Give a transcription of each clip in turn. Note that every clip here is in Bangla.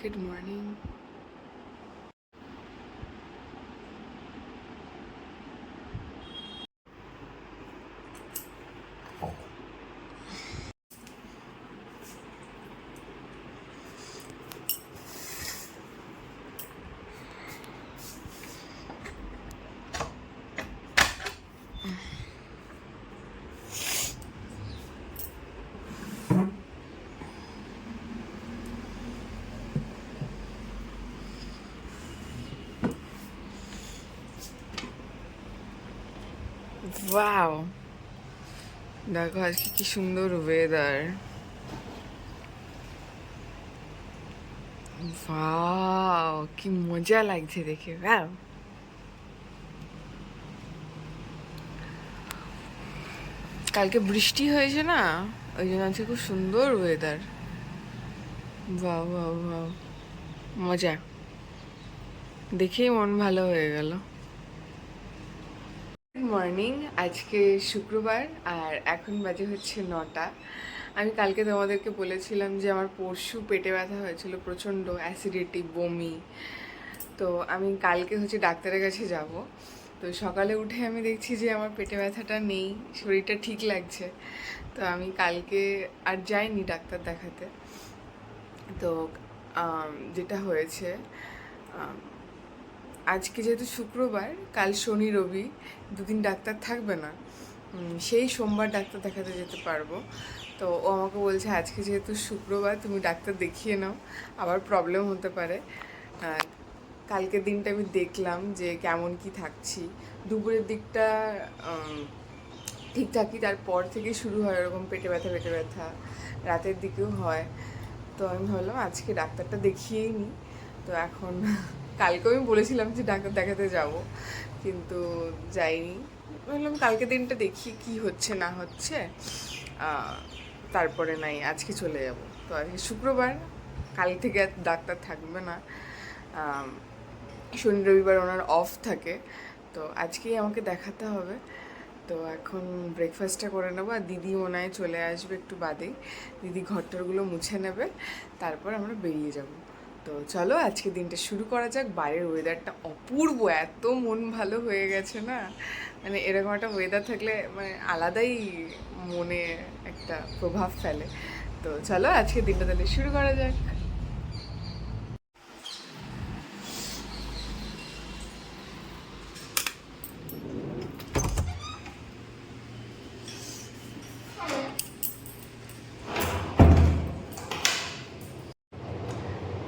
Good morning. Wow! দেখো আজকে কি সুন্দর ওয়েদার। ওয়াও, কি মজা লাগছে দেখে। ওয়াও, কালকে বৃষ্টি হয়েছে না, ওই জন্য আজকে খুব সুন্দর ওয়েদার। ওয়াও ওয়াও ওয়াও, মজা দেখেই মন ভালো হয়ে গেল। গুড মর্নিং, আজকে শুক্রবার আর এখন বাজে হচ্ছে 9টা। আমি কালকে তোমাদেরকে বলেছিলাম যে আমার পরশু পেটে ব্যথা হয়েছিল, প্রচণ্ড অ্যাসিডিটি, বমি। তো আমি কালকে হচ্ছে ডাক্তারের কাছে যাব। তো সকালে উঠে আমি দেখছি যে আমার পেটে ব্যথাটা নেই, শরীরটা ঠিক লাগছে। তো আমি কালকে আর যাইনি ডাক্তার দেখাতে। তো যেটা হয়েছে, আজকে যেহেতু শুক্রবার, কাল শনি রবি দুদিন ডাক্তার থাকবে না, সেই সোমবার ডাক্তার দেখাতে যেতে পারবো। তো ও আমাকে বলছে আজকে যেহেতু শুক্রবার তুমি ডাক্তার দেখিয়ে নাও, আবার প্রবলেম হতে পারে। কালকের দিনটা আমি দেখলাম যে কেমন কি থাকছি, দুপুরের দিকটা ঠিক থাকি, তারপর থেকে শুরু হয় এরকম পেটে ব্যথা, রাতের দিকেও হয়। তো আমি ভাবলাম আজকে ডাক্তারটা দেখিয়েই নিই। তো এখন কালকে আমি বলেছিলাম যে ডাক্তার দেখাতে যাব, কিন্তু যাইনি। ভাবলাম কালকে দিনটা দেখি কি হচ্ছে না হচ্ছে, তারপরে নাই আজকে চলে যাব। তো আজকে শুক্রবার, কাল থেকে আর ডাক্তার থাকবে না। শনি রবিবার ওনার অফ থাকে, তো আজকেই আমাকে দেখাতে হবে। তো এখন ব্রেকফাস্টটা করে নেবো, আর দিদি মনে হয় চলে আসবে একটু বাদেই। দিদি ঘরটরগুলো মুছে নেবে, তারপর আমরা বেরিয়ে যাব। তো চলো আজকে দিনটা শুরু করা যাক। বাইরের ওয়েদারটা অপূর্ব, এত মন ভালো হয়ে গেছে না, মানে এরকম একটা ওয়েদার থাকলে মানে আলাদাই মনে একটা প্রভাব ফেলে। তো চলো আজকে দিনটা তাহলে শুরু করা যাক।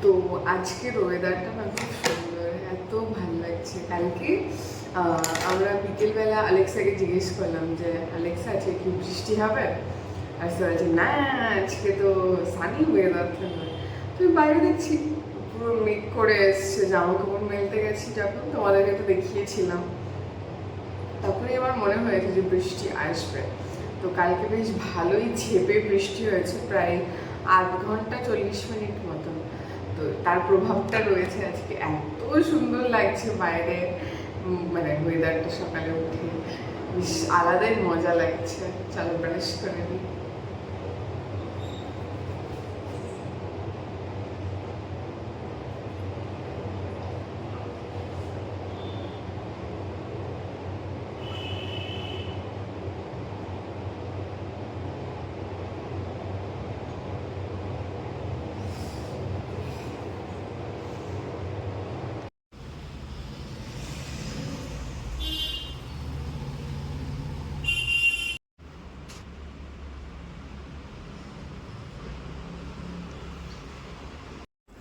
তো আজকের ওয়েদারটা না খুব সুন্দর, এত ভালো লাগছে। কালকে আমরা বিকেলবেলা আলেক্সাকে জিজ্ঞেস করলাম যে আলেক্সা আজকে কি বৃষ্টি হবে, আর সে বলছে না আজকে তো সানি ওয়েদার থাকবে। তো বাইরে দেখছি পুরো মেঘ করে এসছে, জামা কাপড় মেলতে গেছি যখন, তোমাদেরকে তো দেখিয়েছিলাম, তখনই আমার মনে হয়েছে যে বৃষ্টি আসবে। তো কালকে বেশ ভালোই ঝেপে বৃষ্টি হয়েছে, প্রায় 8 ঘন্টা 40 মিনিট মতন। তো তার প্রভাবটা রয়েছে আজকে। এত সুন্দর লাগছে বাইরে, মানে ওয়েদারটা সকালে উঠে বেশ আলাদাই মজা লাগছে। চলো ব্রাশ করে নিই।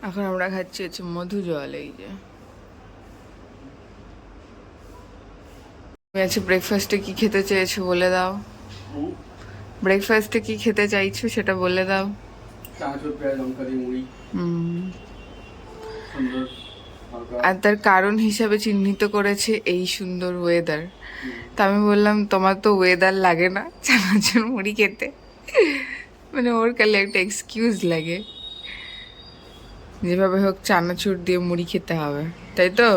এখন আমরা খাচ্ছি হচ্ছে মধু জল। এই যে তুমি আজকে ব্রেকফাস্টে কি খেতে চেয়েছো বলে দাও। ব্রেকফাস্টে কি খেতে চাইছো সেটা বলে দাও। আর তার কারণ হিসাবে চিহ্নিত করেছে এই সুন্দর ওয়েদার। তা আমি বললাম তোমার তো ওয়েদার লাগে না চানাচুর মুড়ি খেতে, মানে ওর কালে একটা এক্সকিউজ লাগে, যেভাবে হোক চানাচুর দিয়ে মুড়ি খেতে হবে, তাই তো?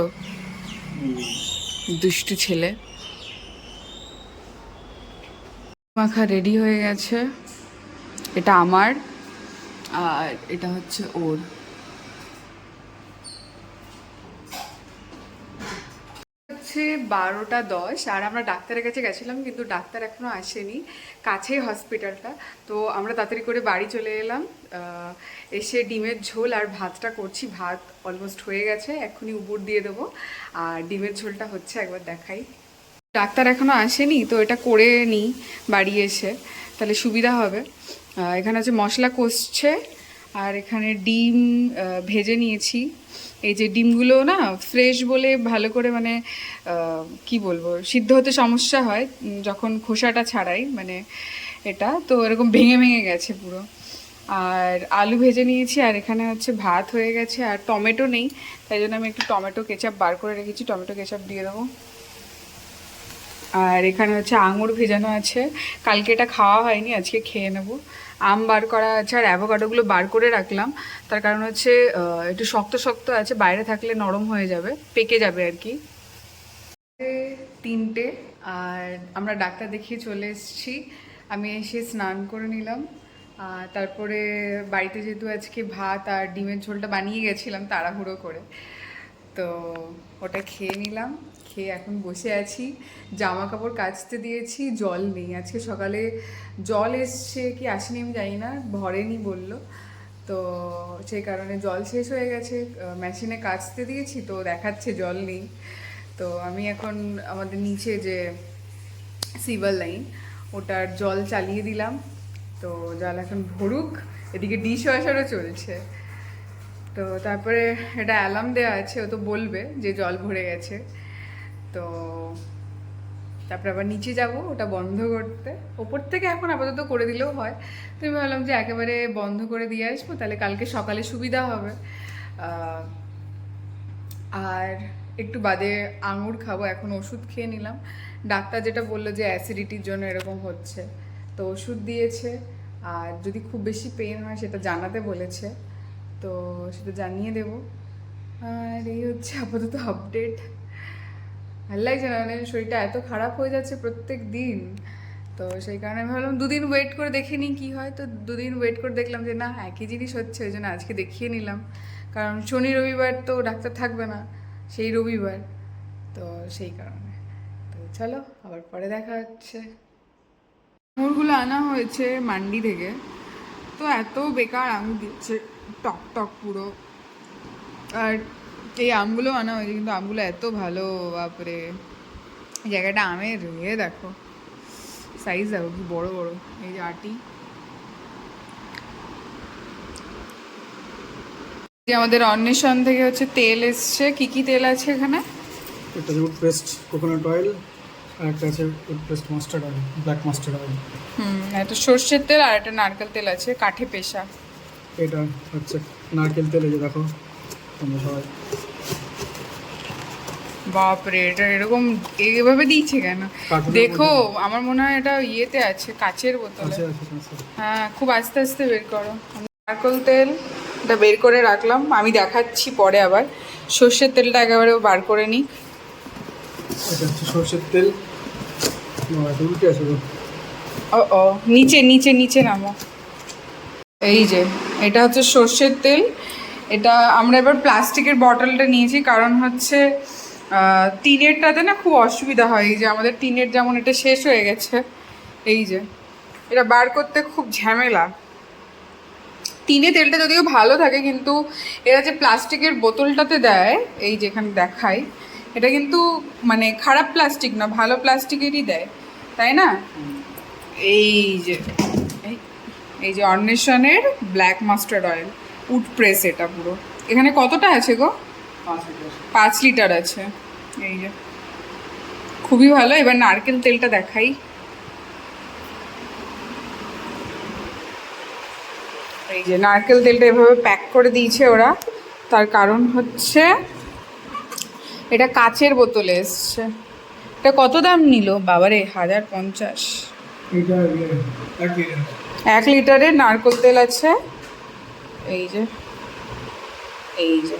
দুষ্টু ছেলে। মাখা রেডি হয়ে গেছে, এটা আমার আর এটা হচ্ছে ওর। বাজছে 12টা 10 আর আমরা ডাক্তারের কাছে গেছিলাম, কিন্তু ডাক্তার এখনও আসেনি, কাছেই হসপিটালটা। তো আমরা তাড়াতাড়ি করে বাড়ি চলে এলাম। এসে ডিমের ঝোল আর ভাতটা করছি। ভাত অলমোস্ট হয়ে গেছে, এখনই উপর দিয়ে দেবো। আর ডিমের ঝোলটা হচ্ছে, একবার দেখাই। ডাক্তার এখনও আসেনি, তো এটা করে নিই বাড়ি এসে, তাহলে সুবিধা হবে। এখানে হচ্ছে মশলা কষছে, আর এখানে ডিম ভেজে নিয়েছি। এই যে ডিমগুলো না ফ্রেশ বলে ভালো করে মানে কি বলবো, সিদ্ধ হতে সমস্যা হয় যখন খোসাটা ছাড়াই, মানে এটা তো এরকম ভেঙে ভেঙে গেছে পুরো। আর আলু ভেজে নিয়েছি, আর এখানে হচ্ছে ভাত হয়ে গেছে। আর টমেটো নেই, তাই জন্য আমি একটু টমেটো কেচাপ বার করে রেখেছি, টমেটো কেচাপ দিয়ে দেবো। আর এখানে হচ্ছে আঙুর ভেজানো আছে, কালকে এটা খাওয়া হয়নি, আজকে খেয়ে নেব। আম বার করা আছে, আর অ্যাভোকাডোগুলো বার করে রাখলাম, তার কারণ হচ্ছে একটু শক্ত শক্ত আছে, বাইরে থাকলে নরম হয়ে যাবে, পেকে যাবে আর কি। 3টে, আর আমরা ডাক্তার দেখিয়ে চলে এসেছি। আমি এসে স্নান করে নিলাম, আর তারপরে বাড়িতে যেহেতু আজকে ভাত আর ডিমের ঝোলটা বানিয়ে গেছিলাম তাড়াহুড়ো করে, তো ওটা খেয়ে নিলাম। খেয়ে এখন বসে আছি, জামা কাপড় কাচতে দিয়েছি, জল নেই। আজকে সকালে জল এসছে কি আসেনি আমি জানি না, ভরেনি বললো, তো সেই কারণে জল শেষ হয়ে গেছে। মেশিনে কাচতে দিয়েছি, তো দেখাচ্ছে জল নেই। তো আমি এখন আমাদের নিচে যে সিভার লাইন, ওটার জল চালিয়ে দিলাম, তো জল এখন ভরুক। এদিকে ডিশ ওয়াশারও চলছে, তো তারপরে এটা অ্যালার্ম দেওয়া আছে, ও তো বলবে যে জল ভরে গেছে। তো তারপরে আবার নিচে যাব ওটা বন্ধ করতে। ওপর থেকে এখন আপাতত করে দিলেও হয়, তো আমি ভাবলাম যে একেবারে বন্ধ করে দিয়ে আসবো, তাহলে কালকে সকালে সুবিধা হবে। আর একটু বাদে আঙুর খাবো, এখন ওষুধ খেয়ে নিলাম। ডাক্তার যেটা বললো যে অ্যাসিডিটির জন্য এরকম হচ্ছে, তো ওষুধ দিয়েছে। আর যদি খুব বেশি পেন হয় সেটা জানাতে বলেছে, তো সেটা জানিয়ে দেব। আর এই হচ্ছে আপাতত আপডেট। ভালো লাগছে না, মানে শরীরটা এত খারাপ হয়ে যাচ্ছে প্রত্যেক দিন, তো সেই কারণে আমি ভাবলাম 2 দিন ওয়েট করে দেখে নিই কী হয়। তো 2 দিন ওয়েট করে দেখলাম যে না, একই জিনিস হচ্ছে, ওই জন্য আজকে দেখিয়ে নিলাম। কারণ শনি রবিবার তো ডাক্তার থাকবে না, সেই রবিবার, তো সেই কারণে। তো চলো আবার পরে দেখা হচ্ছে। আঙুরগুলো আনা হয়েছে মান্ডি থেকে, তো এত বেকার আঙুর দিচ্ছে, টক টক পুরো। আর এই আমগুলো আনা হয়েছে, কিন্তু আমগুলো এত ভালো, বাপরে। এই জায়গাটা আমের দেখো, সাইজ দেখো কি বড় বড়। এই যে আটি, যে আমাদের অন্বেষণ থেকে হচ্ছে তেল এসছে। কি কি তেল আছে এখানে? একটা উড পেস্ট কোকোনাট অয়েল, আর একটা আছে wood pressed mustard oil, black mustard oil. একটা সর্ষের তেল আর একটা নারকেল তেল আছে, কাঠে পেশা। এটা হচ্ছে নারকেল তেল, এই যে দেখো তোমরা সবাই। বাপরে, এটা এরকম এইভাবে দিয়েছে কেন? দেখো, আমার মনে হয় এটা ইয়েতে আছে, কাচের বোতলে। হ্যাঁ, খুব আস্তে আস্তে বের করো। নারকেল তেল এটা বের করে রাখলাম, আমি দেখাচ্ছি পরে আবার। সর্ষের তেলটা একেবারে বার করে নিই। এটা হচ্ছে সর্ষের তেল, উল্টে আছে। ও নিচে নিচে নিচে নামো। এই যে এটা হচ্ছে সর্ষের তেল। এটা আমরা এবার প্লাস্টিকের বটলটা নিয়েছি, কারণ হচ্ছে টিনেরটাতে না খুব অসুবিধা হয়। এই যে আমাদের টিনের যেমন এটা শেষ হয়ে গেছে, এই যে এটা বার করতে খুব ঝামেলা। টিনে তেলটা যদিও ভালো থাকে, কিন্তু এরা যে প্লাস্টিকের বোতলটাতে দেয়, এই যেখানে দেখাই, এটা কিন্তু মানে খারাপ প্লাস্টিক না, ভালো প্লাস্টিকেরই দেয়, তাই না? এই যে এই যে অন্বেষণের black mustard oil, wood press, এটা পুরো। এখানে কতটা আছে গো? 5 লিটার আছে। এই যে খুবই ভালো। এবার নারকেল তেলটা দেখাই। এই যে নারকেল তেলটা এভাবে প্যাক করে দিয়েছে ওরা, তার কারণ হচ্ছে এটা কাচের বোতলে এসছে। এটা কত দাম নিল বাবারে? 1050। 1 লিটারের নারকেল তেল আছে। এই যে এই যে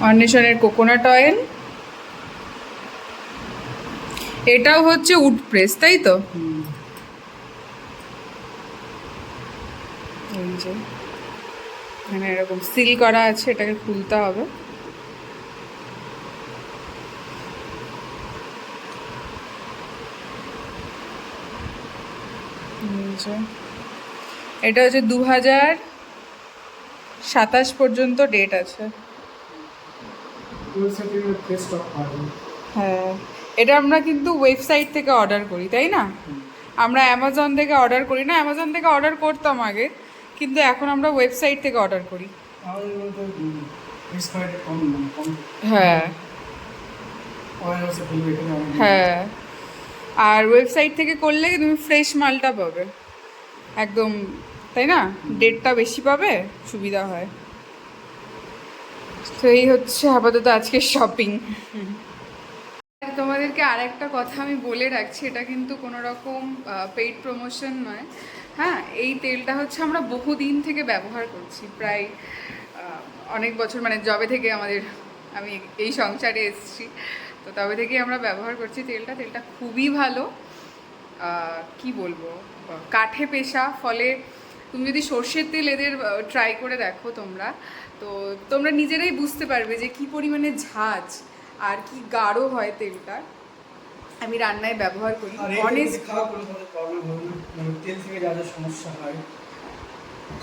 অন্বেষণের কোকোনাট অয়েল, এটাও হচ্ছে উড প্রেস, তাই তো? এই যে এখানে এরকম সিল করা আছে, এটাকে খুলতে হবে। এটা হচ্ছে 2027 পর্যন্ত ডেট আছে। হ্যাঁ, এটা আমরা কিন্তু ওয়েবসাইট থেকে অর্ডার করি, তাই না? আমরা অ্যামাজন থেকে অর্ডার করি না, অ্যামাজন থেকে অর্ডার করতাম আগে, কিন্তু এখন আমরা ওয়েবসাইট থেকে অর্ডার করি। হ্যাঁ হ্যাঁ, আর ওয়েবসাইট থেকে করলে তুমি ফ্রেশ মালটা পাবে একদম, তাই না? ডেটটা বেশি পাবে, সুবিধা হয়। তো এই হচ্ছে আপাতত আজকে শপিং। তোমাদেরকে আর একটা কথা আমি বলে রাখছি, এটা কিন্তু কোনো রকম পেইড প্রমোশন নয়। হ্যাঁ, এই তেলটা হচ্ছে আমরা বহুদিন থেকে ব্যবহার করছি, প্রায় অনেক বছর, মানে যবে থেকে আমি এই সংসারে এসেছি, তো তবে থেকেই আমরা ব্যবহার করছি তেলটা খুবই ভালো। কি বলবো, কাঠে পেশা, ফলে তুমি যদি সর্ষের তেল এদের ট্রাই করে দেখো তো তোমরা নিজেরাই বুঝতে পারবে যে কি পরিমাণে ঝাঁঝ আর কি গাঢ় হয় তেলটা। আমি রান্নায় ব্যবহার করি অনেস্ট। তেল থেকে যা যা সমস্যা হয়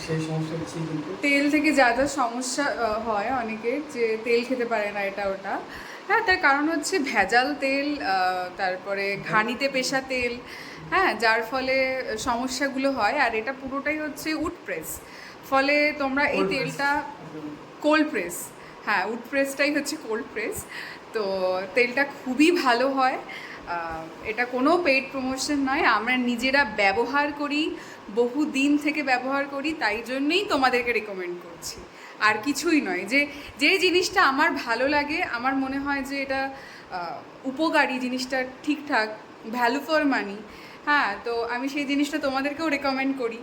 সেই সমস্যা কিন্তু তেল থেকে যা যা সমস্যা হয় অনেকের, যে তেল খেতে পারে না এটা ওটা, হ্যাঁ, তার কারণ হচ্ছে ভেজাল তেল, তারপরে ঘানিতে পেশা তেল, হ্যাঁ, যার ফলে সমস্যাগুলো হয়। আর এটা পুরোটাই হচ্ছে উড প্রেস, ফলে তোমরা এই তেলটা কোল্ড প্রেস, হ্যাঁ, উড প্রেসটাই হচ্ছে কোল্ড প্রেস। তো তেলটা খুবই ভালো হয়। এটা কোনো পেইড প্রমোশন নয়, আমরা নিজেরা ব্যবহার করি, বহু দিন থেকে ব্যবহার করি, তাই জন্যেই তোমাদেরকে রেকমেন্ড করছি, আর কিছুই নয়। যে জিনিসটা আমার ভালো লাগে, আমার মনে হয় যে এটা উপকারী, জিনিসটা ঠিকঠাক, ভ্যালু ফর মানি, হ্যাঁ, তো আমি সেই জিনিসটা তোমাদেরকেও রেকমেন্ড করি।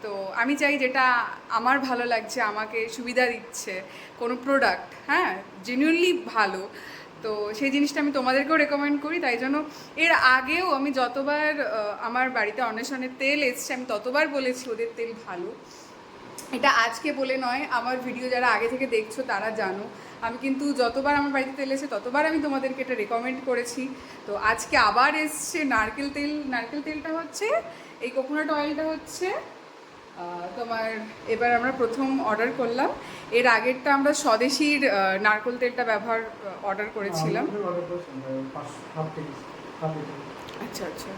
তো আমি চাই যেটা আমার ভালো লাগছে, আমাকে সুবিধা দিচ্ছে কোনো প্রোডাক্ট, হ্যাঁ, জেনুইনলি ভালো, তো সেই জিনিসটা আমি তোমাদেরকেও রেকমেন্ড করি। তাই জন্য এর আগেও আমি যতবার আমার বাড়িতে অন্বেষণের তেল এসছে, আমি ততবার বলেছি ওদের তেল ভালো। এটা আজকে বলে নয়, আমার ভিডিও যারা আগে থেকে দেখছো তারা জানো, আমি কিন্তু যতবার আমার বাড়িতে তেল এসে ততবার আমি তোমাদেরকে এটা রেকমেন্ড করেছি। তো আজকে আবার এসছে নারকেল তেলটা হচ্ছে, এই কোকোনাট অয়েলটা হচ্ছে তোমার, এবার আমরা প্রথম অর্ডার করলাম। এর আগেরটা আমরা স্বদেশীর নারকেল তেলটা অর্ডার করেছিলাম। আচ্ছা আচ্ছা,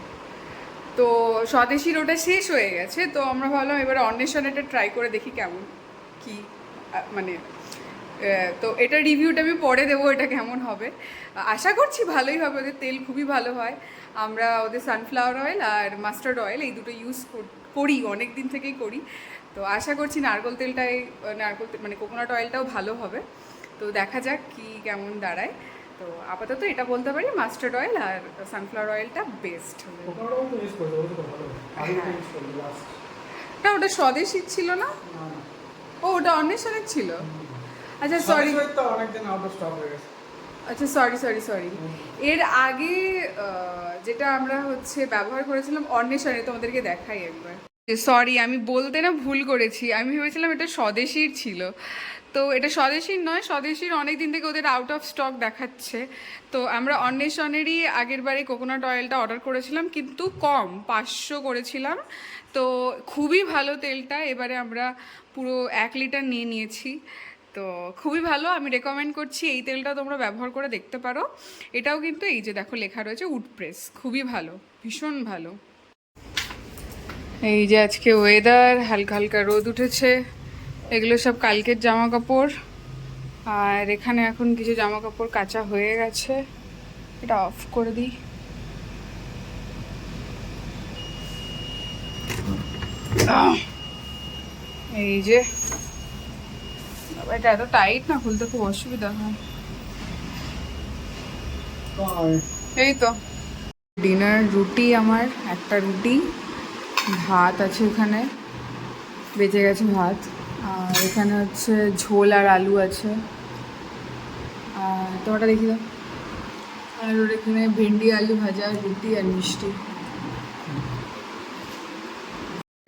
তো স্বদেশীর ওটা শেষ হয়ে গেছে, তো আমরা ভাবলাম এবার অন্বেষণেটা ট্রাই করে দেখি কেমন কি, মানে তো এটা রিভিউটা আমি পরে দেবো, এটা কেমন হবে। আশা করছি ভালোই হবে, ওদের তেল খুবই ভালো হয়। আমরা ওদের সানফ্লাওয়ার অয়েল আর মাস্টার্ড অয়েল এই দুটো ইউজ করি, অনেক দিন থেকেই করি। তো আশা করছি নারকেল মানে কোকোনাট অয়েলটাও ভালো হবে। তো দেখা যাক কি কেমন দাঁড়ায়। তো আপাতত এটা বলতে পারি মাস্টার্ড অয়েল আর সানফ্লাওয়ার অয়েলটা বেস্ট হবে। না, ওটা স্বদেশী ছিল না? ও, ওটা অন্বেষণের ছিল। আচ্ছা সরি, আচ্ছা সরি, এর আগে যেটা আমরা হচ্ছে ব্যবহার করেছিলাম অন্বেষণে, তোমাদেরকে দেখাই একবার। সরি, আমি বলতে না ভুল করেছি, আমি ভেবেছিলাম এটা স্বদেশীর ছিল। তো এটা স্বদেশীর নয়, স্বদেশীর অনেক দিন থেকে ওদের আউট অফ স্টক দেখাচ্ছে। তো আমরা অন্বেষণেরই আগের বারে কোকোনাট অয়েলটা অর্ডার করেছিলাম, কিন্তু কম 500 করেছিলাম। তো খুবই ভালো তেলটা, এবারে আমরা পুরো 1 লিটার নিয়ে নিয়েছি। তো খুবই ভালো, আমি রেকমেন্ড করছি এই তেলটা তোমরা ব্যবহার করে দেখতে পারো। এটাও কিন্তু এই যে দেখো লেখা রয়েছে উড প্রেস, খুবই ভালো, ভীষণ ভালো। এই যে আজকে ওয়েদার, হালকা হালকা রোদ উঠেছে, এগুলো সব কালকের জামা কাপড়, আর এখানে এখন কিছু জামা কাপড় কাচা হয়ে গেছে। এটা অফ করে দিই। এই যে এটা এত টাইট না, খুলতে খুব অসুবিধা হয়। এই তো ডিনার, রুটি, আমার একটা রুটি, ভাত আছে ওখানে, বেঁচে গেছে ভাত, আর এখানে হচ্ছে ঝোল আর আলু আছে, আর তোমারটা দেখি দাও, আর ওর এখানে ভেন্ডি আলু ভাজা, রুটি আর মিষ্টি।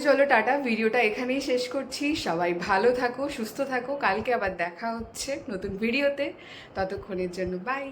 চলো টাটা, ভিডিওটা এখানেই শেষ করছি। সবাই ভালো থাকো, সুস্থ থাকো, কালকে আবার দেখা হচ্ছে নতুন ভিডিওতে। ততক্ষণের জন্য বাই।